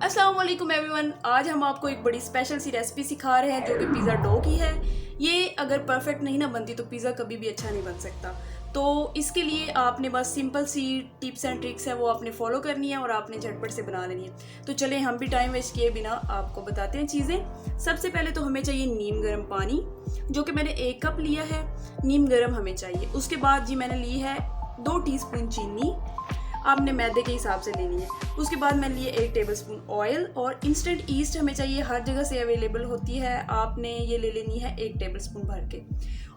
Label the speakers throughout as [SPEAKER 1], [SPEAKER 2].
[SPEAKER 1] अस्सलाम वालेकुम एवरीवन। आज हम आपको एक बड़ी स्पेशल सी रेसिपी सिखा रहे हैं जो कि पिज़्ज़ा डो की है। ये अगर परफेक्ट नहीं ना बनती तो पिज़्ज़ा कभी भी अच्छा नहीं बन सकता। तो इसके लिए आपने बस सिंपल सी टिप्स एंड ट्रिक्स है वो आपने फॉलो करनी है और आपने झटपट से बना लेनी है। तो चलें हम भी टाइम वेस्ट किए बिना आपको बताते हैं चीज़ें। सबसे पहले तो हमें चाहिए नीम गर्म पानी, जो कि मैंने 1 कप लिया है। नीम गर्म हमें चाहिए। उसके बाद जी मैंने ली है 2 टीस्पून चीनी, आपने मैदे के हिसाब से लेनी है। उसके बाद मैंने लिए 1 टेबलस्पून ऑयल और इंस्टेंट ईस्ट हमें चाहिए, हर जगह से अवेलेबल होती है। आपने ये ले लेनी है 1 टेबलस्पून भर के।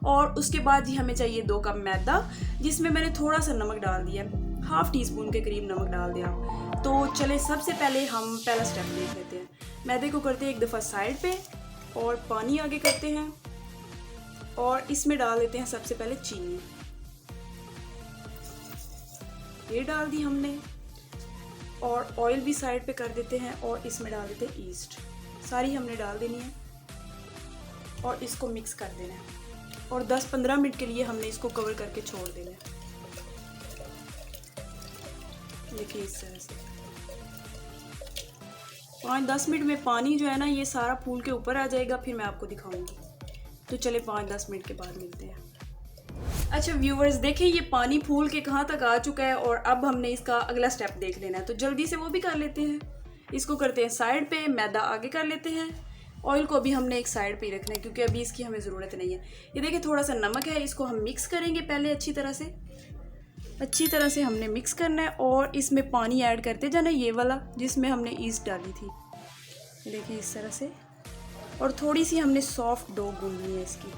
[SPEAKER 1] और उसके बाद जी हमें चाहिए 2 कप मैदा, जिसमें मैंने थोड़ा सा नमक डाल दिया, हाफ टी स्पून के करीब नमक डाल दिया। तो चले सबसे पहले हम पहला स्टेप देख लेते हैं। मैदे को करते हैं एक दफ़ा साइड पे और पानी आगे करते हैं और इसमें डाल देते हैं सबसे पहले चीनी। ये डाल दी हमने और ऑयल भी साइड पे कर देते हैं और इसमें डाल देते हैं ईस्ट। सारी हमने डाल देनी है और इसको मिक्स कर देना है और 10-15 मिनट के लिए हमने इसको कवर करके छोड़ देना है। देखिए इस तरह से 5-10 मिनट में पानी जो है ना ये सारा फूल के ऊपर आ जाएगा, फिर मैं आपको दिखाऊंगी। तो चले 5-10 मिनट के बाद मिलते हैं। अच्छा व्यूवर्स, देखिए ये पानी फूल के कहाँ तक आ चुका है और अब हमने इसका अगला स्टेप देख लेना है। तो जल्दी से वो भी कर लेते हैं। इसको करते हैं साइड पे, मैदा आगे कर लेते हैं। ऑयल को भी हमने एक साइड पे ही रखना है क्योंकि अभी इसकी हमें ज़रूरत नहीं है। ये देखिए थोड़ा सा नमक है, इसको हम मिक्स करेंगे पहले अच्छी तरह से हमने मिक्स करना है और इसमें पानी ऐड करते जाना है, ये वाला जिसमें हमने ईस्ट डाली थी। देखिए इस तरह से। और थोड़ी सी हमने सॉफ्ट डो गूंदनी है इसकी।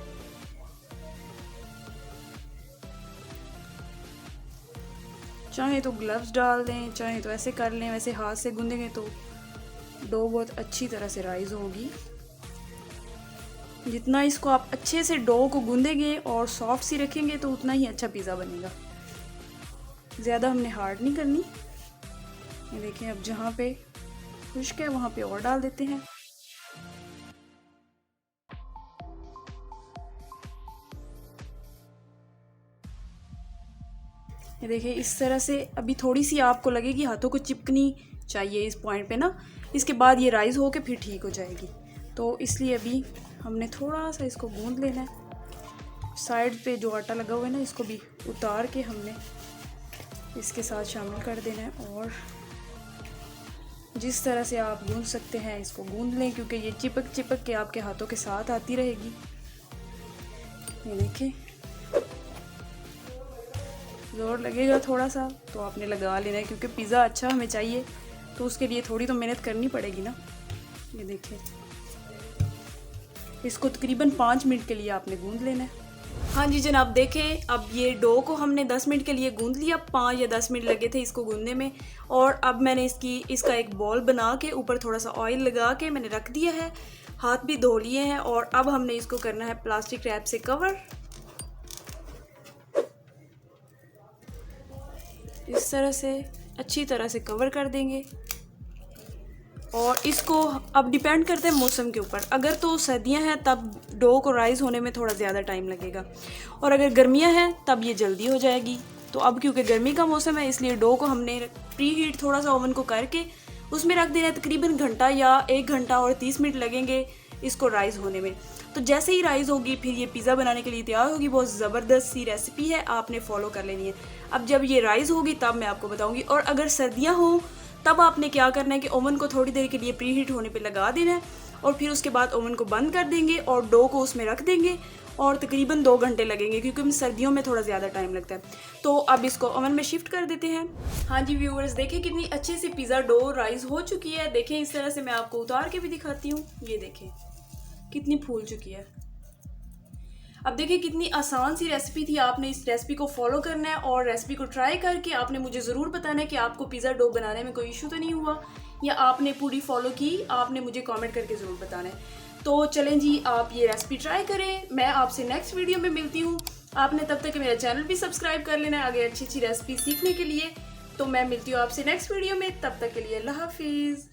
[SPEAKER 1] चाहे तो ग्लव्स डाल दें, चाहे तो ऐसे कर लें। वैसे हाथ से गूंदेंगे तो डो बहुत अच्छी तरह से राइज होगी। जितना इसको आप अच्छे से डो को गूंदेंगे और सॉफ्ट सी रखेंगे तो उतना ही अच्छा पिज़्ज़ा बनेगा। ज़्यादा हमने हार्ड नहीं करनी। ये देखें अब जहाँ पे खुश्क है वहाँ पे और डाल देते हैं। ये देखिए इस तरह से। अभी थोड़ी सी आपको लगेगी हाथों को चिपकनी चाहिए इस पॉइंट पे ना, इसके बाद ये राइज होके फिर ठीक हो जाएगी। तो इसलिए अभी हमने थोड़ा सा इसको गूंद लेना है। साइड पे जो आटा लगा हुआ है ना इसको भी उतार के हमने इसके साथ शामिल कर देना है और जिस तरह से आप गूंद सकते हैं इसको गूंद लें, क्योंकि ये चिपक के आपके हाथों के साथ आती रहेगी। ये देखिए ज़ोर लगेगा थोड़ा सा तो आपने लगा लेना है, क्योंकि पिज़्ज़ा अच्छा हमें चाहिए तो उसके लिए थोड़ी तो मेहनत करनी पड़ेगी ना। ये देखिए इसको तकरीबन 5 मिनट के लिए आपने गूंद लेना है। हाँ जी जनाब, देखें अब ये डो को हमने 10 मिनट के लिए गूंद लिया। 5 या 10 मिनट लगे थे इसको गूंदने में। और अब मैंने इसका एक बॉल बना के ऊपर थोड़ा सा ऑयल लगा के मैंने रख दिया है। हाथ भी धो लिए हैं और अब हमने इसको करना है प्लास्टिक रैप से कवर। इस तरह से अच्छी तरह से कवर कर देंगे और इसको अब डिपेंड करते हैं मौसम के ऊपर। अगर तो सर्दियां हैं तब डो को राइज़ होने में थोड़ा ज़्यादा टाइम लगेगा और अगर गर्मियां हैं तब ये जल्दी हो जाएगी। तो अब क्योंकि गर्मी का मौसम है इसलिए डो को हमने प्री हीट थोड़ा सा ओवन को करके उसमें रख देना है। तकरीबन घंटा या 1 घंटा और 30 मिनट लगेंगे इसको राइज़ होने में। तो जैसे ही राइज़ होगी फिर ये पिज़्ज़ा बनाने के लिए तैयार होगी। बहुत ज़बरदस्त सी रेसिपी है, आपने फॉलो कर लेनी है। अब जब ये राइज़ होगी तब मैं आपको बताऊंगी। और अगर सर्दियां हों तब आपने क्या करना है कि ओवन को थोड़ी देर के लिए प्री हीट होने पे लगा देना है और फिर उसके बाद ओवन को बंद कर देंगे और डो को उसमें रख देंगे और तकरीबन 2 घंटे लगेंगे, क्योंकि सर्दियों में थोड़ा ज़्यादा टाइम लगता है। तो अब इसको ओवन में शिफ्ट कर देते हैं। हाँ जी व्यूअर्स, देखें कितनी अच्छी सी पिज़्ज़ा डो राइज़ हो चुकी है। देखें इस तरह से मैं आपको उतार के भी दिखाती हूँ। ये देखें कितनी फूल चुकी है। अब देखिए कितनी आसान सी रेसिपी थी। आपने इस रेसिपी को फॉलो करना है और रेसिपी को ट्राई करके आपने मुझे ज़रूर बताना है कि आपको पिज़्ज़ा डो बनाने में कोई इशू तो नहीं हुआ या आपने पूरी फॉलो की। आपने मुझे कमेंट करके ज़रूर बताना है। तो चलें जी, आप ये रेसिपी ट्राई करें। मैं आपसे नेक्स्ट वीडियो में मिलती हूँ। आपने तब तक मेरा चैनल भी सब्सक्राइब कर लेना है आगे अच्छी अच्छी रेसिपी सीखने के लिए। तो मैं मिलती हूँ आपसे नेक्स्ट वीडियो में। तब तक के लिए अल्लाह हाफिज़।